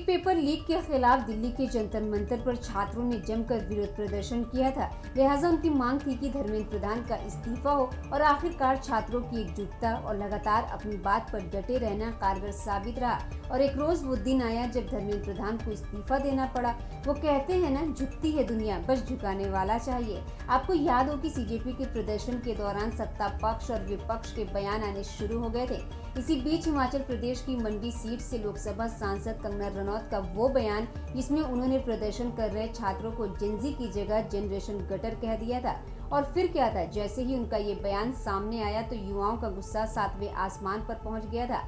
Paper leak के खिलाफ दिल्ली के जंतर मंतर पर छात्रों ने जमकर विरोध प्रदर्शन किया था। लिहाजा उनकी मांग थी कि धर्मेंद्र प्रधान का इस्तीफा हो और आखिरकार छात्रों की एकजुटता और लगातार अपनी बात पर डटे रहना कारगर साबित रहा। और एक रोज वो दिन आया जब धर्मेंद्र प्रधान को इस्तीफा देना पड़ा। वो कहते हैं ना, झुकती है दुनिया, बस झुकाने वाला चाहिए। आपको याद हो कि सीजेपी के प्रदर्शन के दौरान सत्ता पक्ष और विपक्ष के बयान आने शुरू हो गए थे। इसी बीच हिमाचल प्रदेश की मंडी सीट से लोकसभा सांसद कंगना रनौत का वो बयान जिसमें उन्होंने प्रदर्शन कर रहे छात्रों को जेनजी की जगह जनरेशन गटर कह दिया था। और फिर क्या था, जैसे ही उनका ये बयान सामने आया तो युवाओं का गुस्सा 7वें आसमान पर पहुंच गया था।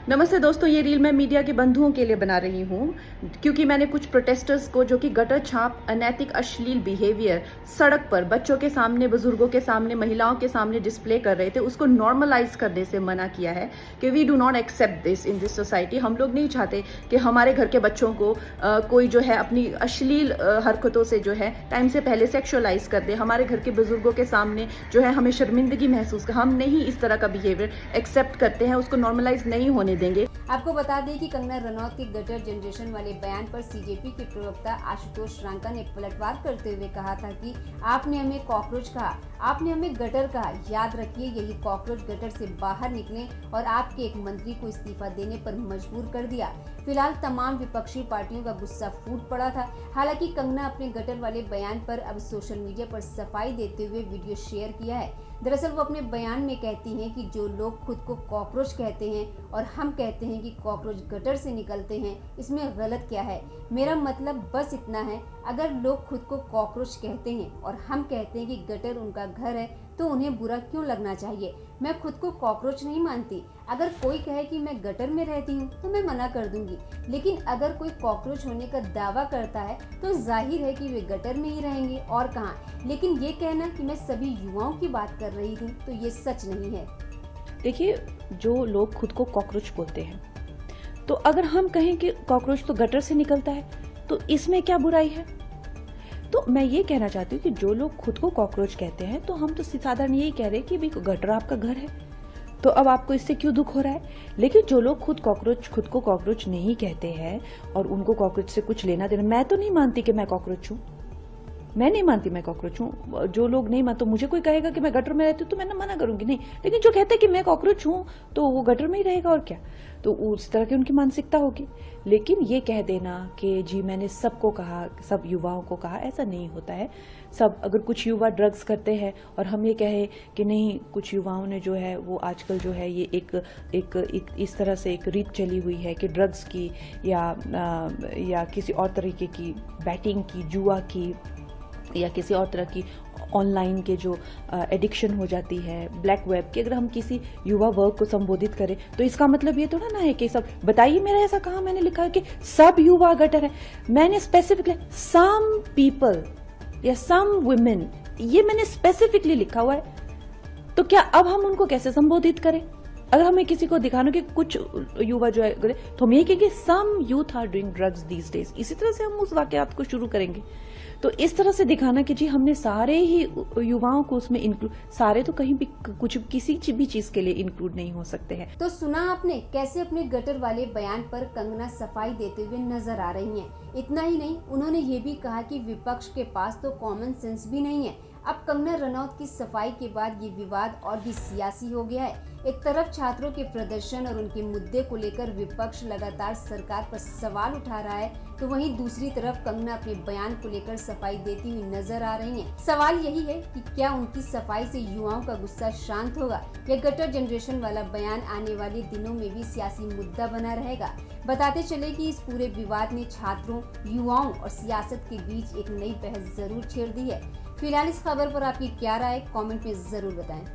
नमस्ते दोस्तों, ये रील मैं मीडिया के बंधुओं के लिए बना रही हूँ क्योंकि मैंने कुछ प्रोटेस्टर्स को जो कि गटर छाप, अनैतिक, अश्लील बिहेवियर सड़क पर बच्चों के सामने, बुजुर्गों के सामने, महिलाओं के सामने डिस्प्ले कर रहे थे, उसको नॉर्मलाइज करने से मना किया है कि we do not accept this in this society. हम लोग नहीं चाहते कि हमारे घर के बच्चों को कोई जो है अपनी अश्लील हरकतों से जो है टाइम से पहले सेक्सुअलाइज कर दे। हमारे घर के बुजुर्गों के सामने जो है हमें शर्मिंदगी महसूस कर, हम नहीं इस तरह का बिहेवियर एक्सेप्ट करते हैं, उसको नॉर्मलाइज नहीं होने देंगे। आपको बता दें कि कंगना रनौत के गटर जनरेशन वाले बयान पर सीजेपी के प्रवक्ता आशुतोष रांका ने पलटवार करते हुए कहा था कि आपने हमें कॉकरोच कहा, आपने हमें गटर कहा। याद रखिए, यही कॉकरोच गटर से बाहर निकले और आपके एक मंत्री को इस्तीफा देने पर मजबूर कर दिया। फिलहाल तमाम विपक्षी पार्टियों का गुस्सा फूट पड़ा था। हालांकि कंगना अपने गटर वाले बयान पर अब सोशल मीडिया पर सफाई देते हुए वीडियो शेयर किया है। दरअसल वो अपने बयान में कहती हैं कि जो लोग खुद को कॉकरोच कहते हैं और हम कहते हैं कि कॉकरोच गटर से निकलते हैं, इसमें गलत क्या है। मेरा मतलब बस इतना है, अगर लोग खुद को कॉकरोच कहते हैं और हम कहते हैं कि गटर उनका घर है तो उन्हें बुरा क्यों लगना चाहिए। मैं खुद को कॉकरोच नहीं मानती। अगर कोई कहे कि मैं गटर में रहती हूँ तो मैं मना कर दूंगी, लेकिन अगर कोई कॉकरोच होने का दावा करता है तो जाहिर है कि वे गटर में ही रहेंगे और कहाँ। लेकिन ये कहना कि मैं सभी युवाओं की बात कर रही थी तो ये सच नहीं है। देखिए, जो लोग खुद को कॉकरोच बोलते हैं, तो अगर हम कहें कि कॉकरोच तो गटर से निकलता है तो इसमें क्या बुराई है। तो मैं ये कहना चाहती हूँ कि जो लोग खुद को कॉकरोच कहते हैं, तो हम तो साधारण यही कह रहे हैं कि भाई गटर आपका घर है, तो अब आपको इससे क्यों दुख हो रहा है। लेकिन जो लोग खुद को कॉकरोच नहीं कहते हैं और उनको कॉकरोच से कुछ लेना देना, मैं तो नहीं मानती कि मैं कॉकरोच हूँ, मैं नहीं मानती मैं कॉकरोच हूँ। जो लोग नहीं मानते, तो मुझे कोई कहेगा कि मैं गटर में रहती हूँ तो मैं ना मना करूंगी, नहीं। लेकिन जो कहते हैं कि मैं कॉकरोच हूँ तो वो गटर में ही रहेगा और क्या, तो उस तरह की उनकी मानसिकता होगी। लेकिन ये कह देना कि जी मैंने सबको कहा, सब युवाओं को कहा, ऐसा नहीं होता है। सब, अगर कुछ युवा ड्रग्स करते हैं और हम ये कहें कि नहीं, कुछ युवाओं ने जो है वो आजकल जो है ये एक इस तरह से एक रीत चली हुई है कि ड्रग्स की या किसी और तरीके की बैटिंग की, जुआ की या किसी और तरह की ऑनलाइन के जो एडिक्शन हो जाती है, ब्लैक वेब की, अगर हम किसी युवा वर्ग को संबोधित करें तो इसका मतलब ये थोड़ा ना है कि सब, बताइए मेरा ऐसा कहाँ मैंने लिखा है कि सब युवा गटर है। मैंने स्पेसिफिकली सम पीपल या सम वुमेन, ये मैंने स्पेसिफिकली लिखा हुआ है। तो क्या अब हम उनको कैसे संबोधित करें। अगर हमें किसी को दिखाना कि कुछ युवा जो है, तो हम ये कहेंगे some youth are doing drugs these days, इसी तरह से हम उस वाकयात को शुरू करेंगे। तो इस तरह से दिखाना कि जी हमने सारे ही युवाओं को उसमें इंक्लूड, सारे तो कहीं भी कुछ किसी भी चीज के लिए इंक्लूड नहीं हो सकते हैं। तो सुना आपने कैसे अपने गटर वाले बयान पर कंगना सफाई देते हुए नजर आ रही हैं। इतना ही नहीं, उन्होंने ये भी कहा कि विपक्ष के पास तो कॉमन सेंस भी नहीं है। अब कंगना रनौत की सफाई के बाद ये विवाद और भी सियासी हो गया है। एक तरफ छात्रों के प्रदर्शन और उनके मुद्दे को लेकर विपक्ष लगातार सरकार पर सवाल उठा रहा है, तो वहीं दूसरी तरफ कंगना अपने बयान को लेकर सफाई देती हुई नजर आ रही हैं। सवाल यही है कि क्या उनकी सफाई से युवाओं का गुस्सा शांत होगा या गटर जनरेशन वाला बयान आने वाले दिनों में भी सियासी मुद्दा बना रहेगा। बताते चले कि इस पूरे विवाद ने छात्रों, युवाओं और सियासत के बीच एक नई बहस जरूर छेड़ दी है। फिलहाल इस खबर पर आपकी क्या राय, कमेंट में जरूर बताएं।